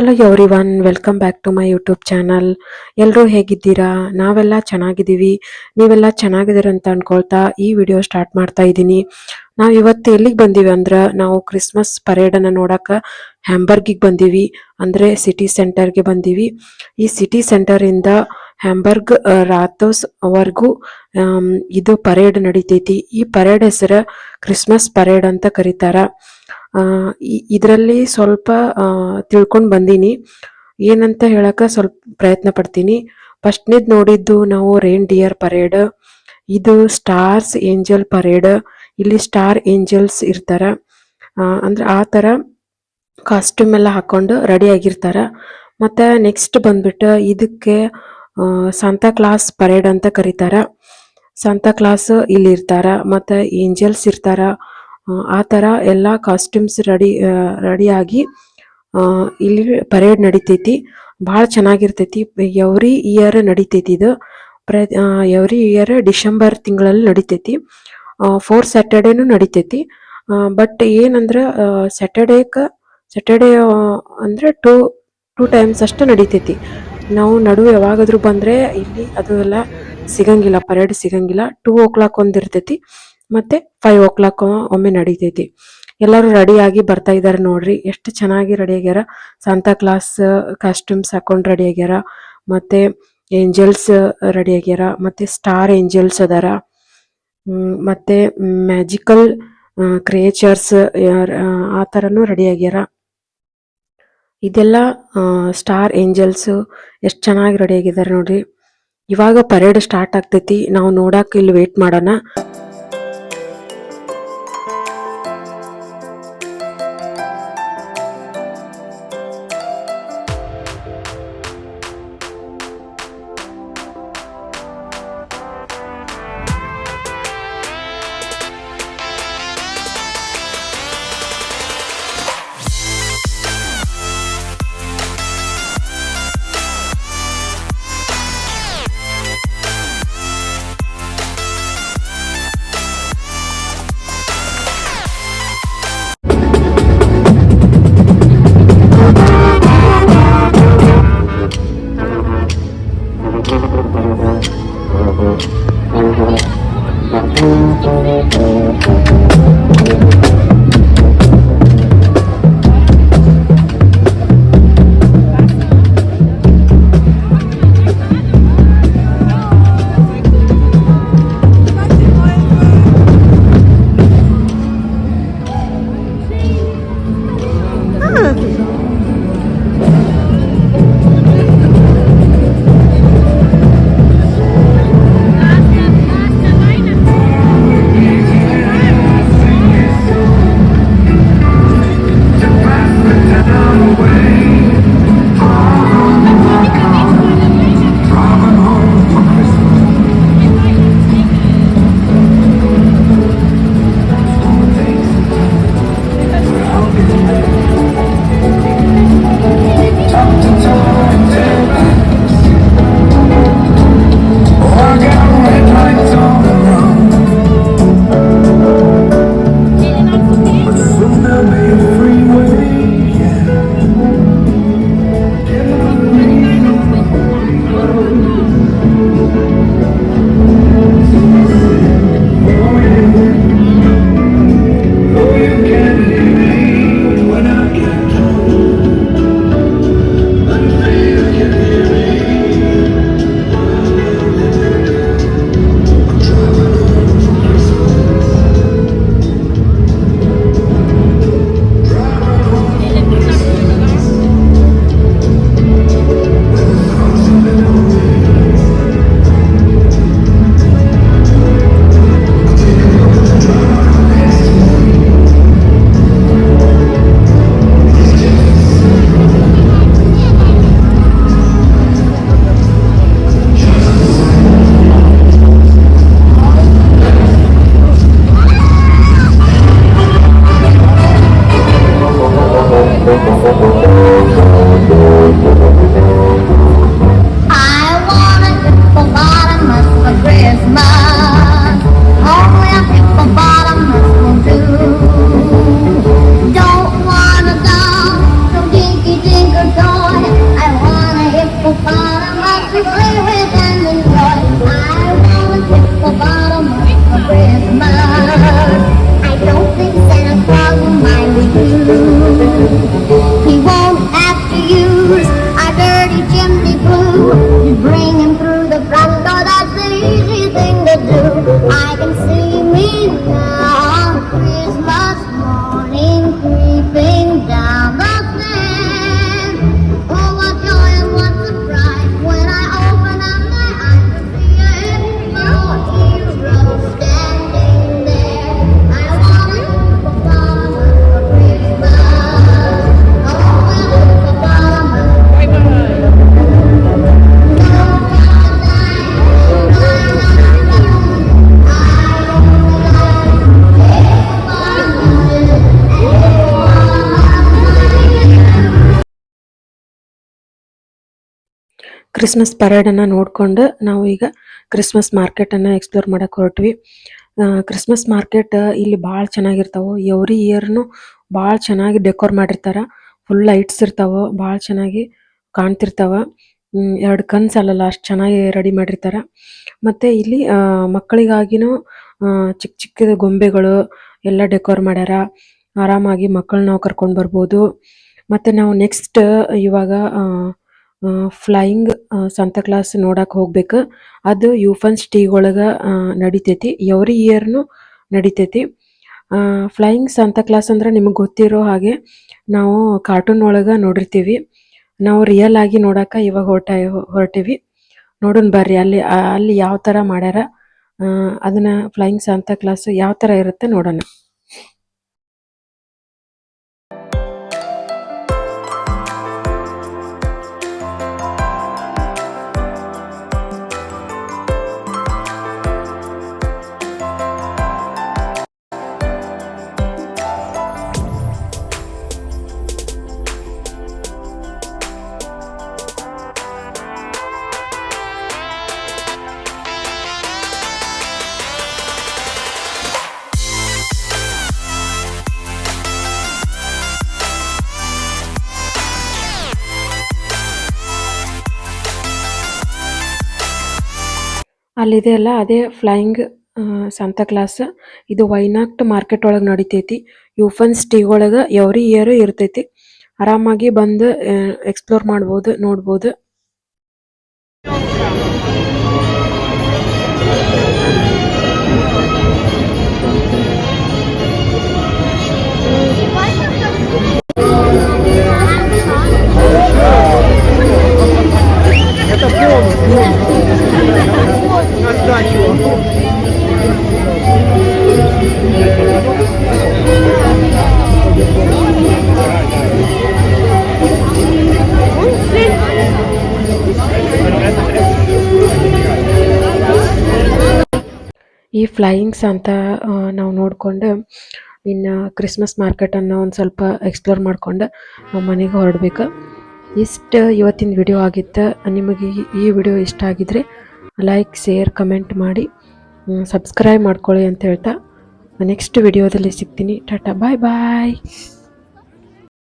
Hello everyone, welcome back to my YouTube channel. ಎಲ್ಲರೂ ಹೇಗಿದ್ದೀರಾ? ನಾವೆಲ್ಲ ಚೆನ್ನಾಗಿದ್ದೀವಿ. ನೀವೆಲ್ಲ ಚೆನ್ನಾಗಿದ್ದೀರ ಅಂತ ಅನ್ಕೊಳ್ತಾ ಈ ವಿಡಿಯೋ ಸ್ಟಾರ್ಟ್ ಮಾಡ್ತಾ ಇದ್ದೀನಿ. ನಾವು ಇವತ್ತು ಎಲ್ಲಿಗೆ ಬಂದೀವಿ ಅಂದ್ರೆ, ನಾವು ಕ್ರಿಸ್ಮಸ್ ಪರೇಡನ್ನು ನೋಡಕ್ಕೆ ಹ್ಯಾಂಬರ್ಗಿಗೆ ಬಂದೀವಿ. ಅಂದರೆ ಸಿಟಿ ಸೆಂಟರ್ಗೆ ಬಂದೀವಿ. ಈ ಸಿಟಿ ಸೆಂಟರಿಂದ ಹ್ಯಾಂಬರ್ಗ್ ರಾತೋಸ್ ವರ್ಗೂ ಇದು ಪರೇಡ್ ನಡಿತೈತಿ. ಈ ಪರೇಡ್ ಹೆಸರು ಕ್ರಿಸ್ಮಸ್ ಪರೇಡ್ ಅಂತ ಕರೀತಾರ. ಇದರಲ್ಲಿ ಸ್ವಲ್ಪ ತಿಳ್ಕೊಂಡು ಬಂದೀನಿ. ಏನಂತ ಹೇಳಕ್ಕೆ ಸ್ವಲ್ಪ ಪ್ರಯತ್ನ ಪಡ್ತೀನಿ. ಫಸ್ಟ್ನೇದು ನೋಡಿದ್ದು ನಾವು ರೇನ್ ಡಿಯರ್ ಪರೇಡ್. ಇದು ಸ್ಟಾರ್ಸ್ ಏಂಜಲ್ ಪರೇಡ್. ಇಲ್ಲಿ ಸ್ಟಾರ್ ಏಂಜಲ್ಸ್ ಇರ್ತಾರ. ಅಂದ್ರೆ ಆ ಥರ ಕಾಸ್ಟ್ಯೂಮ್ ಎಲ್ಲ ಹಾಕೊಂಡು ರೆಡಿ ಆಗಿರ್ತಾರ. ಮತ್ತು ನೆಕ್ಸ್ಟ್ ಬಂದ್ಬಿಟ್ಟು ಇದಕ್ಕೆ ಸಾಂತಾ ಕ್ಲಾಸ್ ಪರೇಡ್ ಅಂತ ಕರೀತಾರ. ಸಾಂತಾ ಕ್ಲಾಸ್ ಇಲ್ಲಿ ಇರ್ತಾರ, ಮತ್ತು ಏಂಜಲ್ಸ್ ಇರ್ತಾರ. ಆ ಥರ ಎಲ್ಲ ಕಾಸ್ಟ್ಯೂಮ್ಸ್ ರೆಡಿಯಾಗಿ ಇಲ್ಲಿ ಪರೇಡ್ ನಡಿತೈತಿ. ಭಾಳ ಚೆನ್ನಾಗಿರ್ತೈತಿ. ಎವ್ರಿ ಇಯರ್ ನಡಿತೈತಿ ಇದು. ಎವ್ರಿ ಇಯರ್ ಡಿಸೆಂಬರ್ ತಿಂಗಳಲ್ಲಿ ನಡಿತೈತಿ. 4 ಸ್ಯಾಟರ್ಡೇನೂ ನಡಿತೈತಿ. ಬಟ್ ಏನಂದ್ರೆ ಸ್ಯಾಟರ್ಡೇ ಅಂದರೆ ಟೂ ಟೈಮ್ಸ್ ಅಷ್ಟು ನಡಿತೈತಿ. ನಾವು ನಡುವೆ ಯಾವಾಗಾದ್ರೂ ಬಂದರೆ ಇಲ್ಲಿ ಅದು ಎಲ್ಲ ಸಿಗಂಗಿಲ್ಲ, ಪರೇಡ್ ಸಿಗಂಗಿಲ್ಲ. 2 o'clock ಒಂದು ಇರ್ತೈತಿ, ಮತ್ತು 5 o'clock ಒಮ್ಮೆ ನಡಿತೈತಿ. ಎಲ್ಲರೂ ರೆಡಿಯಾಗಿ ಬರ್ತಾ ಇದ್ದಾರೆ ನೋಡ್ರಿ. ಎಷ್ಟು ಚೆನ್ನಾಗಿ ರೆಡಿ ಆಗ್ಯಾರ. ಸಾಂತಾ ಕ್ಲಾಸ್ ಕಾಸ್ಟ್ಯೂಮ್ಸ್ ಹಾಕೊಂಡು ರೆಡಿ ಆಗ್ಯಾರ, ಮತ್ತು ಏಂಜಲ್ಸ್ ರೆಡಿ ಆಗ್ಯಾರ, ಮತ್ತು ಸ್ಟಾರ್ ಏಂಜಲ್ಸ್ ಅದಾರ, ಮತ್ತು ಮ್ಯಾಜಿಕಲ್ ಕ್ರಿಯೇಚರ್ಸ್ ಆ ಥರನೂ ರೆಡಿ ಆಗ್ಯಾರ. ಇದೆಲ್ಲ ಸ್ಟಾರ್ ಏಂಜಲ್ಸು ಎಷ್ಟು ಚೆನ್ನಾಗಿ ರೆಡಿ ಆಗಿದ್ದಾರೆ ನೋಡ್ರಿ. ಇವಾಗ ಪರೇಡ್ ಸ್ಟಾರ್ಟ್ ಆಗ್ತೈತಿ. ನಾವು ನೋಡಕ್ಕೆ ಇಲ್ಲಿ ವೇಟ್ ಮಾಡೋಣ. ಕ್ರಿಸ್ಮಸ್ ಪರೇಡನ್ನು ನೋಡಿಕೊಂಡು ನಾವು ಈಗ ಕ್ರಿಸ್ಮಸ್ ಮಾರ್ಕೆಟನ್ನು ಎಕ್ಸ್ಪ್ಲೋರ್ ಮಾಡಕ್ಕೆ ಹೊರಟ್ವಿ. ಕ್ರಿಸ್ಮಸ್ ಮಾರ್ಕೆಟ್ ಇಲ್ಲಿ ಭಾಳ ಚೆನ್ನಾಗಿರ್ತಾವೆ. ಎವ್ರಿ ಇಯರ್ನು ಭಾಳ ಚೆನ್ನಾಗಿ ಡೆಕೋರ್ ಮಾಡಿರ್ತಾರೆ. ಫುಲ್ ಲೈಟ್ಸ್ ಇರ್ತಾವೆ, ಭಾಳ ಚೆನ್ನಾಗಿ ಕಾಣ್ತಿರ್ತಾವ. ಎರಡು ಕಣ್ಣು ಸಾಲಲ್ಲ ಅಷ್ಟು ಚೆನ್ನಾಗಿ ರೆಡಿ ಮಾಡಿರ್ತಾರೆ. ಮತ್ತು ಇಲ್ಲಿ ಮಕ್ಕಳಿಗಾಗಿನೂ ಚಿಕ್ಕ ಚಿಕ್ಕದ ಗೊಂಬೆಗಳು ಎಲ್ಲ ಡೆಕೋರ್ ಮಾಡ್ಯಾರ. ಆರಾಮಾಗಿ ಮಕ್ಕಳನ್ನ ನಾವು ಕರ್ಕೊಂಡು ಬರ್ಬೋದು. ಮತ್ತು ನಾವು ನೆಕ್ಸ್ಟ್ ಇವಾಗ ಫ್ಲೈಯಿಂಗ್ ಸಂತಾಕ್ಲಾಸ್ ನೋಡಕ್ಕೆ ಹೋಗ್ಬೇಕು. ಅದು ಯೂಫನ್ ಸ್ಟೀಗ್ ಒಳಗೆ ನಡಿತೈತಿ. ಎವ್ರಿ ಇಯರ್ನು ನಡಿತೈತಿ. ಫ್ಲೈಯಿಂಗ್ ಸಂತಾಕ್ಲಾಸ್ ಅಂದ್ರೆ ನಿಮಗೆ ಗೊತ್ತಿರೋ ಹಾಗೆ ನಾವು ಕಾರ್ಟೂನ್ ಒಳಗೆ ನೋಡಿರ್ತೀವಿ. ನಾವು ರಿಯಲ್ ಆಗಿ ನೋಡಕ್ಕೆ ಇವಾಗ ಹೊರಟೀವಿ. ನೋಡೋಣ ಬರ್ರಿ ಅಲ್ಲಿ ಯಾವ ಥರ ಮಾಡ್ಯಾರ, ಅದನ್ನ ಫ್ಲೈಯಿಂಗ್ ಸಂತಾಕ್ಲಾಸ್ ಯಾವ ಥರ ಇರುತ್ತೆ ನೋಡೋಣ. ಅಲ್ಲಿದೆ ಅಲ್ಲ, ಅದೇ ಫ್ಲೈಯಿಂಗ್ ಸಂತಾಕ್ಲಾಸ್. ಇದು ವೈನಾಕ್ಟ್ ಮಾರ್ಕೆಟ್ ಒಳಗೆ ನಡಿತೈತಿ. ಯೂಫನ್ ಸ್ಟೀಗ್ ಒಳಗೆ ಎವ್ರಿ ಇಯರ್ ಇರ್ತೈತಿ. ಆರಾಮಾಗಿ ಬಂದು ಎಕ್ಸ್ಪ್ಲೋರ್ ಮಾಡ್ಬೋದು, ನೋಡ್ಬೋದು. ಈ ಫ್ಲೈಯಿಂಗ್ಸ್ ಅಂತ ನಾವು ನೋಡಿಕೊಂಡು ಇನ್ನು ಕ್ರಿಸ್ಮಸ್ ಮಾರ್ಕೆಟನ್ನು ಒಂದು ಸ್ವಲ್ಪ ಎಕ್ಸ್ಪ್ಲೋರ್ ಮಾಡ್ಕೊಂಡು ನಾವು ಮನೆಗೆ ಹೊರಡ್ಬೇಕು. ಇಷ್ಟು ಇವತ್ತಿನ ವಿಡಿಯೋ ಆಗಿತ್ತು. ನಿಮಗೆ ಈ ವಿಡಿಯೋ ಇಷ್ಟ ಆಗಿದ್ರೆ ಲೈಕ್, ಶೇರ್, ಕಮೆಂಟ್ ಮಾಡಿ ಸಬ್ಸ್ಕ್ರೈಬ್ ಮಾಡ್ಕೊಳ್ಳಿ ಅಂತ ಹೇಳ್ತಾ ನೆಕ್ಸ್ಟ್ ವಿಡಿಯೋದಲ್ಲಿ ಸಿಗ್ತೀನಿ. ಟಾಟಾ, ಬಾಯ್ ಬಾಯ್.